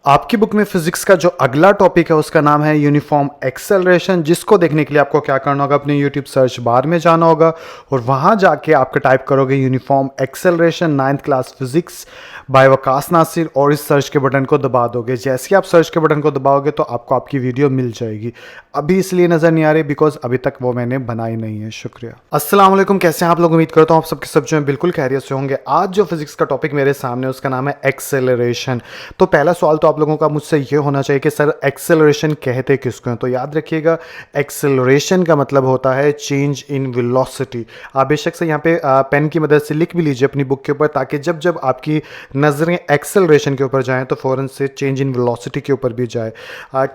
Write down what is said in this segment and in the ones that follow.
आपकी बुक में फिजिक्स का जो अगला टॉपिक है उसका नाम है यूनिफॉर्म एक्सेलरेशन, जिसको देखने के लिए आपको क्या करना होगा, अपने यूट्यूब सर्च बार में जाना होगा और वहाँ जाके आपका टाइप करोगे uniform acceleration 9th class physics by Waqas Nasir और इस सर्च के बटन को दबा दोगे। जैसे ही आप सर्च के बटन को दबाओगे तो आपको आपकी वीडियो मिल जाएगी। अभी इसलिए नज़र नहीं आ रही बिकॉज अभी तक वो मैंने बनाई नहीं है। शुक्रिया। अस्सलाम वालेकुम, कैसे हैं आप लोग? उम्मीद करता हूँ आप सबके सब जो हैं बिल्कुल खैरियत से होंगे। आज जो फिजिक्स का टॉपिक मेरे सामने उसका नाम है एक्सेलरेशन। तो पहला सवाल तो आप लोगों का मुझसे ये होना चाहिए कि सर एक्सेलरेशन कहते किसको हैं? तो याद रखिएगा, एक्सेलरेशन का मतलब होता है चेंज इन वेलोसिटी। आप बेशक से यहाँ पे पेन की मदद से लिख भी लीजिए अपनी बुक के ऊपर, ताकि जब जब आपकी नज़रें एक्सेलरेशन के ऊपर जाएं तो फ़ौरन से चेंज इन वेलोसिटी के ऊपर भी जाए।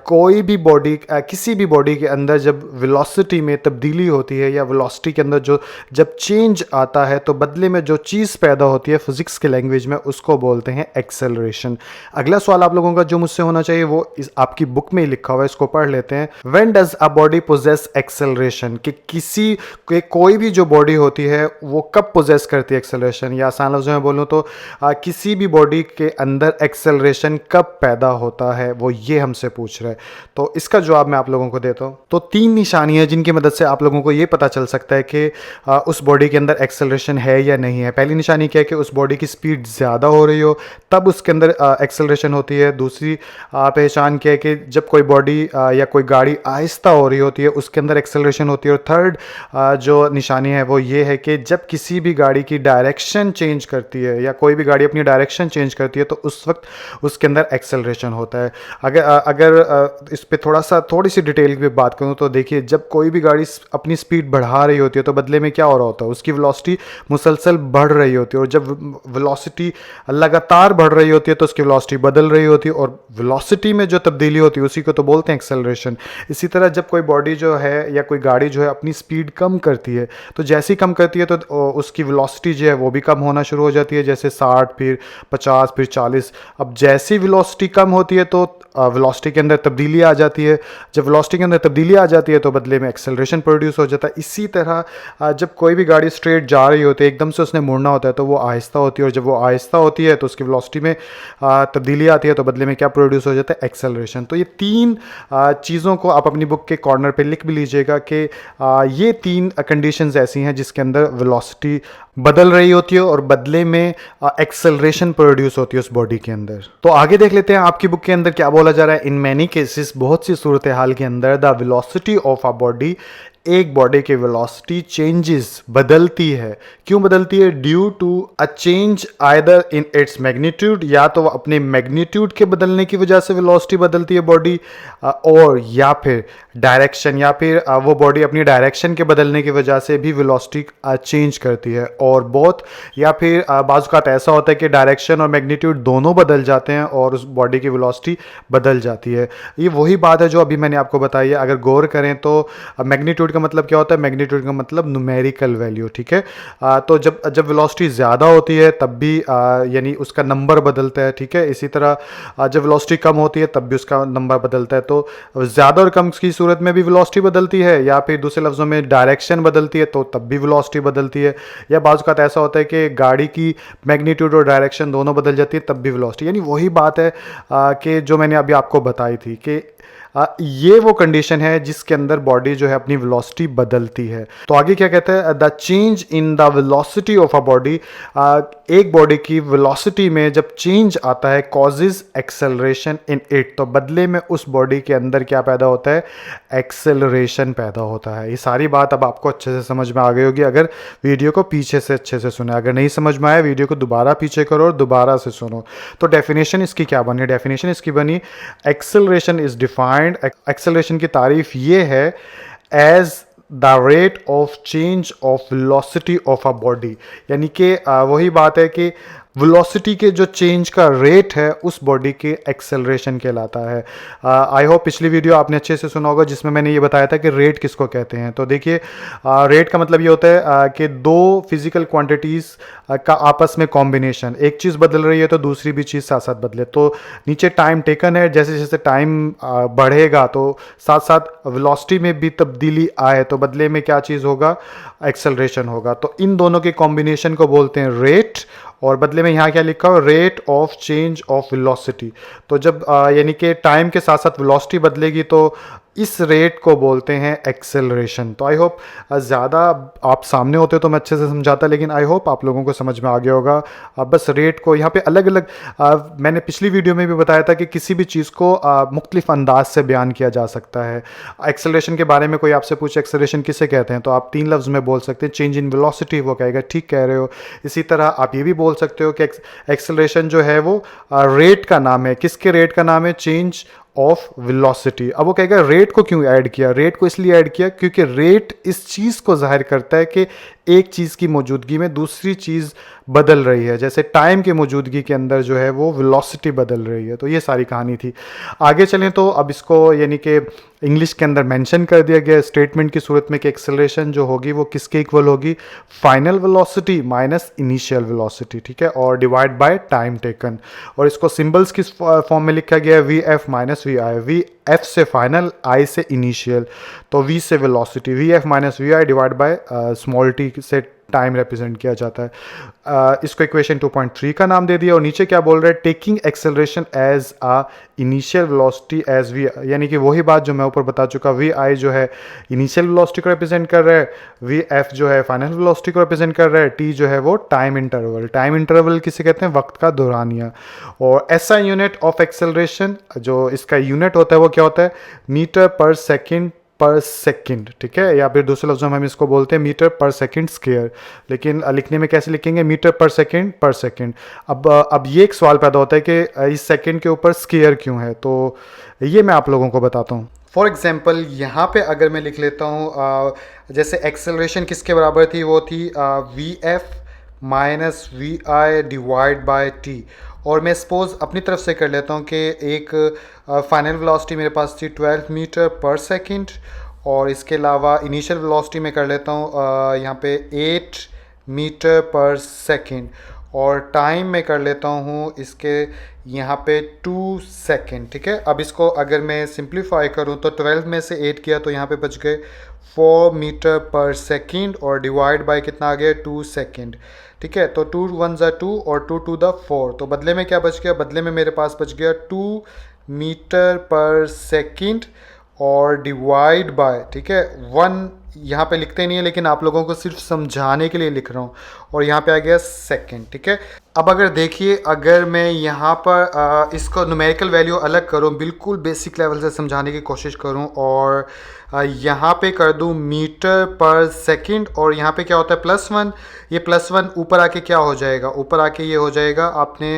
कोई भी बॉडी, किसी भी बॉडी के अंदर जब वेलोसिटी में तब्दीली होती है या वेलोसिटी के अंदर जो जब चेंज आता है तो बदले में जो चीज़ पैदा होती है फिजिक्स के लैंग्वेज में उसको बोलते हैं एक्सेलरेशन। अगला सवाल आप लोगों का जो मुझसे होना चाहिए वो इस आपकी बुक में ही लिखा हुआ है, इसको पढ़ लेते हैं। When does a body possess acceleration, कि किसी के कोई भी जो बॉडी होती है वो कब पोजेस करती है एक्सेलरेशन, या आसान लफ्ज़ों में बोलूँ तो किसी भी बॉडी के अंदर एक्सेलरेशन कब पैदा होता है, वो ये हमसे पूछ रहा है। तो इसका जवाब मैं आप लोगों को देता हूँ। तो 3 निशानियाँ जिनकी मदद से आप लोगों को ये पता चल सकता है कि उस बॉडी के अंदर एक्सेलरेशन है या नहीं है। पहली निशानी क्या है कि उस बॉडी की स्पीड ज़्यादा हो रही हो तब उसके अंदर एक्सेलरेशन होती है। दूसरी पहचान क्या है कि जब कोई बॉडी या कोई गाड़ी आहिस्ता हो रही होती है उसके अंदर एक्सेलरेशन होती है। और थर्ड जो निशानी है वो ये है कि जब किसी भी गाड़ी की डायरेक्शन चेंज करती है या कोई भी गाड़ी अपनी डायरेक्शन चेंज करती है तो उस वक्त उसके अंदर एक्सेलरेशन होता है। अगर इस पर थोड़ी सी डिटेल में बात करूँ तो देखिए, जब कोई भी गाड़ी अपनी स्पीड बढ़ा रही होती है तो बदले में क्या हो रहा होता है, उसकी वेलोसिटी मुसलसल बढ़ रही होती है। और जब वेलोसिटी लगातार बढ़ रही होती है तो उसकी वेलोसिटी बदल रही होती है और वेलोसिटी में जो तब्दीली होती है उसी को तो बोलते हैं एक्सेलरेशन। इसी तरह जब कोई बॉडी जो है या कोई गाड़ी जो है अपनी स्पीड कम करती है तो जैसे ही कम करती है तो उसकी वेलोसिटी जो है वो भी कम होना शुरू हो जाती है, जैसे 60, फिर 50, फिर 40। अब जैसी वेलोसिटी कम होती है तो वेलोसिटी के अंदर तब्दीली आ जाती है। जब वेलोसिटी के अंदर तब्दीली आ जाती है तो बदले में एक्सेलरेशन प्रोड्यूस हो जाता है। इसी तरह जब कोई भी गाड़ी स्ट्रेट जा रही होती है, एकदम से उसने मुड़ना होता है तो वो आहिस्ता होती है, और जब वो आहिस्ता होती है तो उसकी वेलोसिटी में तब्दीली आती है तो बदले में क्या प्रोड्यूस हो जाता है, एक्सेलरेशन। तो ये 3 चीज़ों को आप अपनी बुक के कॉर्नर पे लिख भी लीजिएगा कि ये 3 कंडीशंस ऐसी हैं जिसके अंदर वेलोसिटी बदल रही होती है और बदले में एक्सेलरेशन प्रोड्यूस होती है उस बॉडी के अंदर। तो आगे देख लेते हैं आपकी बुक के अंदर क्या बोला जा रहा है। इन मैनी केसेस, बहुत सी सूरत हाल के अंदर, the velocity of a body, एक बॉडी की वेलोसिटी चेंजेस, बदलती है। क्यों बदलती है? Due to a change either in its magnitude, या तो अपने मैग्नीट्यूड के बदलने की वजह से वेलोसिटी बदलती है बॉडी, और या फिर डायरेक्शन, या फिर वो बॉडी अपनी डायरेक्शन के बदलने की वजह से भी वेलोसिटी चेंज करती है। और बोथ, या फिर बाज़ औक़ात ऐसा होता है कि डायरेक्शन और मैग्नीट्यूड दोनों बदल जाते हैं और उस बॉडी की वेलोसिटी बदल जाती है। ये वही बात है जो अभी मैंने आपको बताई है। अगर गौर करें तो मैग्नीट्यूड का मतलब क्या होता है? मैग्नीट्यूड का मतलब न्यूमेरिकल वैल्यू, ठीक है। तो जब वेलोसिटी ज़्यादा होती है तब भी यानी उसका नंबर बदलता है, ठीक है। इसी तरह जब वेलोसिटी कम होती है तब भी उसका नंबर बदलता है। तो ज़्यादा और कम की सूरत में भी वेलोसिटी बदलती है, या फिर दूसरे लफ्ज़ों में डायरेक्शन बदलती है तो तब भी वेलोसिटी बदलती है। या बाज़ औक़ात ऐसा होता है कि गाड़ी की मैग्नीट्यूड और डायरेक्शन दोनों बदल जाती है तब भी वेलोसिटी, यानी वही बात है कि जो मैंने अभी आपको बताई थी कि ये वो कंडीशन है जिसके अंदर बॉडी जो है अपनी वेलोसिटी बदलती है। तो आगे क्या कहता है? The change in the velocity of a body, एक बॉडी की वेलोसिटी में जब चेंज आता है, कॉजेज एक्सेलरेशन इन इट, तो बदले में उस बॉडी के अंदर क्या पैदा होता है? एक्सेलरेशन पैदा होता है। ये सारी बात अब आपको अच्छे से समझ में आ गई होगी अगर वीडियो को पीछे से अच्छे से सुना। अगर नहीं समझ में आया, वीडियो को दोबारा पीछे करो और दोबारा से सुनो। तो डेफिनेशन इसकी क्या बनी? डेफिनेशन इसकी बनी, एक्सेलरेशन इज डिफाइंड, एक्सेलरेशन की तारीफ ये है, as the rate of change of velocity of a body, यानी कि वही बात है कि वेलोसिटी के जो चेंज का रेट है उस बॉडी के एक्सेलरेशन कहलाता है। आई होप पिछली वीडियो आपने अच्छे से सुना होगा जिसमें मैंने ये बताया था कि रेट किसको कहते हैं। तो देखिए, रेट का मतलब ये होता है कि 2 फिजिकल क्वांटिटीज़ का आपस में कॉम्बिनेशन, एक चीज़ बदल रही है तो दूसरी भी चीज़ साथ साथ बदले। तो नीचे टाइम टेकन है, जैसे जैसे टाइम बढ़ेगा तो साथ साथ वेलोसिटी में भी तब्दीली आए तो बदले में क्या चीज़ होगा? एक्सेलरेशन होगा। तो इन दोनों के कॉम्बिनेशन को बोलते हैं रेट, और बदले में यहाँ क्या लिखा हो, rate of change of velocity. तो जब यानी कि टाइम के साथ साथ वेलोसिटी बदलेगी तो इस रेट को बोलते हैं एक्सेलरेशन। तो आई होप ज़्यादा आप सामने होते तो मैं अच्छे से समझाता, लेकिन आई होप आप लोगों को समझ में आ गया होगा। बस रेट को यहाँ पे अलग अलग मैंने पिछली वीडियो में भी बताया था कि किसी भी चीज़ को मुख्तलिफ अंदाज से बयान किया जा सकता है। एक्सेलरेशन के बारे में कोई आपसे पूछे एक्सेलरेशन किसे कहते हैं, तो आप 3 लफ्ज़ में बोल सकते हैं, चेंज इन वेलोसिटी, वो कहेगा ठीक कह रहे हो। इसी तरह आप ये भी बोल सकते हो कि एक्सेलरेशन जो है वो रेट का नाम है। किसके रेट का नाम है, चेंज ऑफ वेलोसिटी। अब वो कहेगा रेट को क्यों ऐड किया, रेट को इसलिए ऐड किया क्योंकि रेट इस चीज़ को जाहिर करता है कि एक चीज़ की मौजूदगी में दूसरी चीज़ बदल रही है। जैसे टाइम की मौजूदगी के अंदर जो है वो वेलोसिटी बदल रही है। तो ये सारी कहानी थी। आगे चलें तो अब इसको यानी कि इंग्लिश के अंदर मेंशन कर दिया गया स्टेटमेंट की सूरत में कि एक्सेलरेशन जो होगी वो किसके इक्वल होगी, final velocity minus initial velocity, ठीक है, और डिवाइड बाय टाइम टेकन। और इसको सिंबल्स किस फॉर्म में लिखा गया है, V F minus V I, V F से फाइनल, आई से इनिशियल, तो वी से velocity, V F minus V I divide by small T से टाइम रिप्रेजेंट किया जाता है। इसको इक्वेशन 2.3 का नाम दे दिया। और नीचे क्या बोल रहा है, taking acceleration as a initial velocity as V, यानी कि वही बात जो मैं ऊपर बता चुका, वी आई जो है इनिशियल वेलोसिटी को रिप्रेजेंट कर रहा है, वी एफ जो है फाइनल वेलोसिटी को रिप्रेजेंट कर रहा है, टी जो है वो टाइम इंटरवल। टाइम इंटरवल किसे कहते हैं, वक्त का दौरानिया। और ऐसा यूनिट ऑफ एक्सेलरेशन जो इसका यूनिट होता है वो क्या होता है, मीटर पर सेकंड, ठीक है, या फिर दूसरे लफ्ज़ों में हम इसको बोलते हैं मीटर पर सेकंड स्क्वायर। लेकिन लिखने में कैसे लिखेंगे, मीटर पर सेकंड। अब ये एक सवाल पैदा होता है कि इस सेकंड के ऊपर स्क्वायर क्यों है, तो ये मैं आप लोगों को बताता हूँ। फॉर एग्जाम्पल यहाँ पे अगर मैं लिख लेता हूँ, जैसे एक्सेलरेशन किसके बराबर थी, वो थी V F minus V I divide by T. और मैं सपोज़ अपनी तरफ से कर लेता हूँ कि एक फाइनल वेलोसिटी मेरे पास थी 12 मीटर पर सेकंड, और इसके अलावा इनिशियल वेलोसिटी में कर लेता हूँ यहाँ पे 8 मीटर पर सेकंड, और टाइम में कर लेता हूँ इसके यहाँ पे 2 सेकंड, ठीक है। अब इसको अगर मैं सिंप्लीफाई करूँ तो 12 में से 8 किया तो यहाँ पे बच गए 4 मीटर पर सेकंड, और डिवाइड बाय कितना आ गया, 2 सेकंड, ठीक है। तो 2 1 ज़ा 2 और 2 2 दा 4, तो बदले में क्या बच गया, बदले में मेरे पास बच गया 2 मीटर पर सेकंड और डिवाइड बाय, ठीक है, 1 यहाँ पे लिखते नहीं है लेकिन आप लोगों को सिर्फ समझाने के लिए लिख रहा हूँ, और यहाँ पे आ गया सेकंड, ठीक है। अब अगर देखिए, अगर मैं यहाँ पर इसको न्यूमेरिकल वैल्यू अलग करूँ, बिल्कुल बेसिक लेवल से समझाने की कोशिश करूँ, और यहाँ पे कर दूँ मीटर पर सेकंड, और यहाँ पे क्या होता है +1, ये +1 ऊपर आके क्या हो जाएगा, ऊपर आके ये हो जाएगा, आपने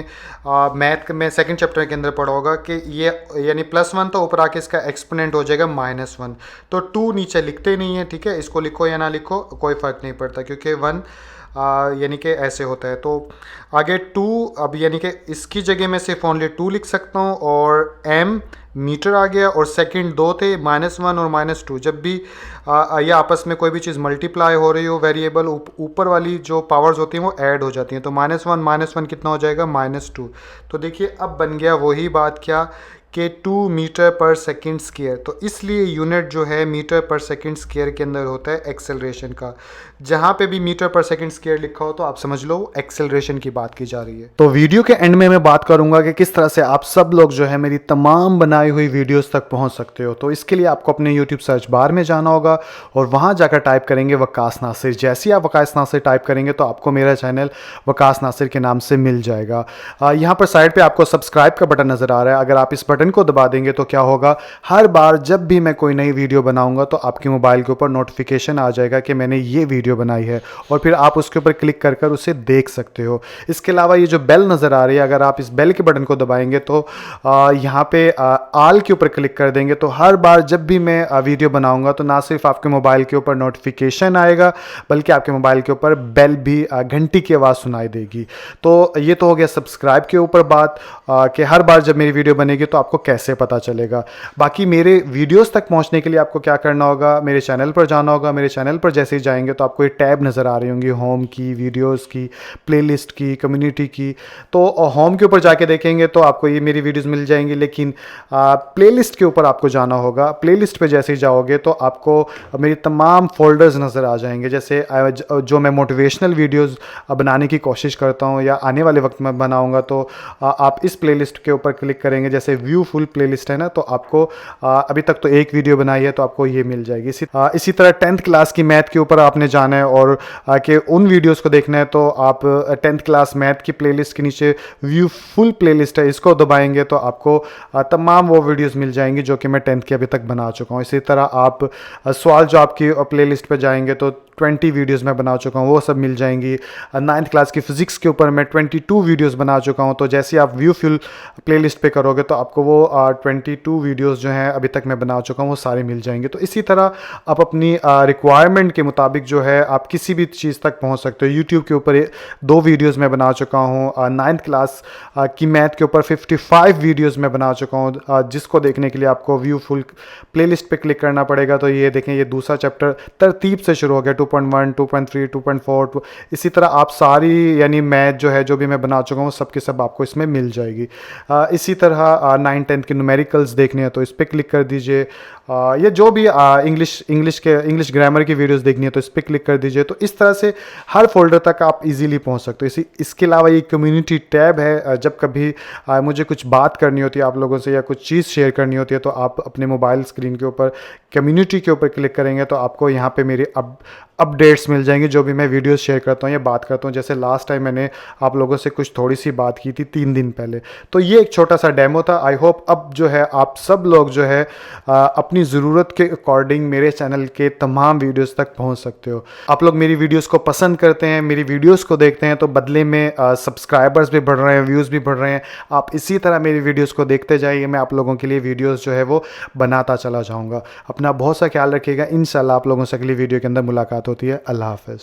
मैथ में सेकंड चैप्टर के अंदर पढ़ा होगा कि ये यानी +1 तो ऊपर आके इसका एक्सपोनेंट हो जाएगा -1। तो 2 नीचे लिखते नहीं है, ठीक है, इसको लिखो या ना लिखो कोई फ़र्क नहीं पड़ता, क्योंकि 1 यानी कि ऐसे होता है। तो आगे 2, अब यानी कि इसकी जगह मैं सिर्फ ओनली 2 लिख सकता हूँ, और m मीटर आ गया, और सेकंड 2 थे, -1 और -2। जब भी ये आपस में कोई भी चीज़ मल्टीप्लाई हो रही हो वेरिएबल, ऊपर वाली जो पावर्स होती हैं वो ऐड हो जाती हैं, तो -1 कितना हो जाएगा, -2। तो देखिए अब बन गया वही बात क्या कि 2 मीटर पर सेकंड स्क्वायर। तो इसलिए यूनिट जो है मीटर पर सेकंड स्क्वायर के अंदर होता है एक्सेलरेशन का। जहाँ पे भी मीटर पर सेकंड स्क्वायर लिखा हो तो आप समझ लो एक्सेलरेशन की बात की जा रही है। तो वीडियो के एंड में मैं बात करूंगा कि किस तरह से आप सब लोग जो है मेरी तमाम बनाई हुई वीडियोस तक पहुंच सकते हो। तो इसके लिए आपको अपने यूट्यूब सर्च बार में जाना होगा और वहां जाकर टाइप करेंगे वकास नासिर। जैसे ही आप वकास नासिर टाइप करेंगे तो आपको मेरा चैनल वकास नासिर के नाम से मिल जाएगा। यहाँ पर साइड पर आपको सब्सक्राइब का बटन नज़र आ रहा है। अगर आप इस बटन को दबा देंगे तो क्या होगा, हर बार जब भी मैं कोई नई वीडियो बनाऊंगा तो आपके मोबाइल के ऊपर नोटिफिकेशन आ जाएगा कि मैंने ये वीडियो बनाई है, और फिर आप उसके ऊपर क्लिक कर कर उसे देख सकते हो। इसके अलावा ये जो बेल नज़र आ रही है, अगर आप इस बेल के बटन को दबाएंगे तो यहाँ पे आल के ऊपर क्लिक कर देंगे तो हर बार जब भी मैं वीडियो बनाऊंगा तो ना सिर्फ आपके मोबाइल के ऊपर नोटिफिकेशन आएगा बल्कि आपके मोबाइल के ऊपर बेल भी घंटी की आवाज़ सुनाई देगी। तो ये तो हो गया सब्सक्राइब के ऊपर बात कि हर बार जब मेरी वीडियो बनेगी तो आप आपको कैसे पता चलेगा। बाकी मेरे वीडियोस तक पहुंचने के लिए आपको क्या करना होगा, मेरे चैनल पर जाना होगा। मेरे चैनल पर जैसे ही जाएंगे तो आपको ये टैब नज़र आ रही होंगी, होम की, वीडियोस की, प्लेलिस्ट की, कम्युनिटी की। तो होम के ऊपर जाके देखेंगे तो आपको ये मेरी वीडियोस मिल जाएंगी, लेकिन प्लेलिस्ट के ऊपर आपको जाना होगा। प्लेलिस्ट पे जैसे ही जाओगे तो आपको मेरी तमाम फोल्डर्स नज़र आ जाएंगे। जैसे जो मैं मोटिवेशनल वीडियोस बनाने की कोशिश करता हूँ या आने वाले वक्त में बनाऊँगा, तो आप इस प्लेलिस्ट के ऊपर क्लिक करेंगे। जैसे व्यू फुल प्लेलिस्ट है ना, तो आपको अभी तक तो एक वीडियो बनाई है तो आपको ये मिल जाएगी। इसी तरह 10th क्लास की मैथ के ऊपर आपने जाना है और कि उन वीडियोस को देखना है, तो आप 10th क्लास मैथ की प्लेलिस्ट के नीचे व्यू फुल प्लेलिस्ट है, इसको दबाएंगे तो आपको तमाम वो वीडियोस मिल जाएंगी जो कि मैं 10th की अभी तक बना चुका हूँ। इसी तरह आप सवाल जवाब की प्लेलिस्ट पे जाएंगे तो 20 वीडियोस मैं बना चुका हूँ, वो सब मिल जाएंगी। 9th क्लास की फ़िज़िक्स के ऊपर मैं 22 वीडियोस बना चुका हूँ। तो जैसे आप व्यू फुल प्लेलिस्ट पे करोगे तो आपको वो 22 वीडियोस जो हैं अभी तक मैं बना चुका हूँ वो सारे मिल जाएंगे। तो इसी तरह आप अपनी रिक्वायरमेंट के मुताबिक जो है आप किसी भी चीज़ तक पहुँच सकते हो। यूट्यूब के ऊपर 2 वीडियोज़ मैं बना चुका हूँ। 9th क्लास की मैथ के ऊपर 55 वीडियोज़ मैं बना चुका हूँ, जिसको देखने के लिए आपको व्यू फुल प्लेलिस्ट पे क्लिक करना पड़ेगा। तो ये देखें, ये दूसरा चैप्टर तरतीब से शुरू हो गया, 2.1, 2.3, 2.4। इसी तरह आप सारी यानी मैथ जो है जो भी मैं बना चुका हूँ सब के सब आपको इसमें मिल जाएगी। इसी तरह 9-10 के न्यूमेरिकल्स देखने हैं तो इस पर क्लिक कर दीजिए। या जो भी इंग्लिश ग्रामर की वीडियोस देखनी है तो इस पर क्लिक कर दीजिए। तो इस तरह से हर फोल्डर तक आप इजीली पहुंच सकते हो। इसके अलावा ये कम्युनिटी टैब है। जब कभी मुझे कुछ बात करनी होती है आप लोगों से या कुछ चीज़ शेयर करनी होती है तो आप अपने मोबाइल स्क्रीन के ऊपर कम्युनिटी के ऊपर क्लिक करेंगे तो आपको यहाँ पे मेरे अपडेट्स मिल जाएंगे, जो भी मैं वीडियोस शेयर करता हूँ या बात करता हूँ। जैसे लास्ट टाइम मैंने आप लोगों से कुछ थोड़ी सी बात की थी 3 दिन पहले, तो ये एक छोटा सा डेमो था। आई होप अब जो है आप सब लोग जो है अपनी ज़रूरत के अकॉर्डिंग मेरे चैनल के तमाम वीडियोस तक पहुँच सकते हो। आप लोग मेरी वीडियोस को पसंद करते हैं, मेरी वीडियोस को देखते हैं, तो बदले में सब्सक्राइबर्स भी बढ़ रहे हैं, व्यूज़ भी बढ़ रहे हैं। आप इसी तरह मेरी वीडियोज़ को देखते जाइए, मैं आप लोगों के लिए वीडियोज़ जो है वो बनाता चला जाऊँगा। अपना बहुत सा ख्याल रखिएगा। इंशाल्लाह आप लोगों से अगली वीडियो के अंदर मुलाकात होती है। अल्लाह हाफ़िज़।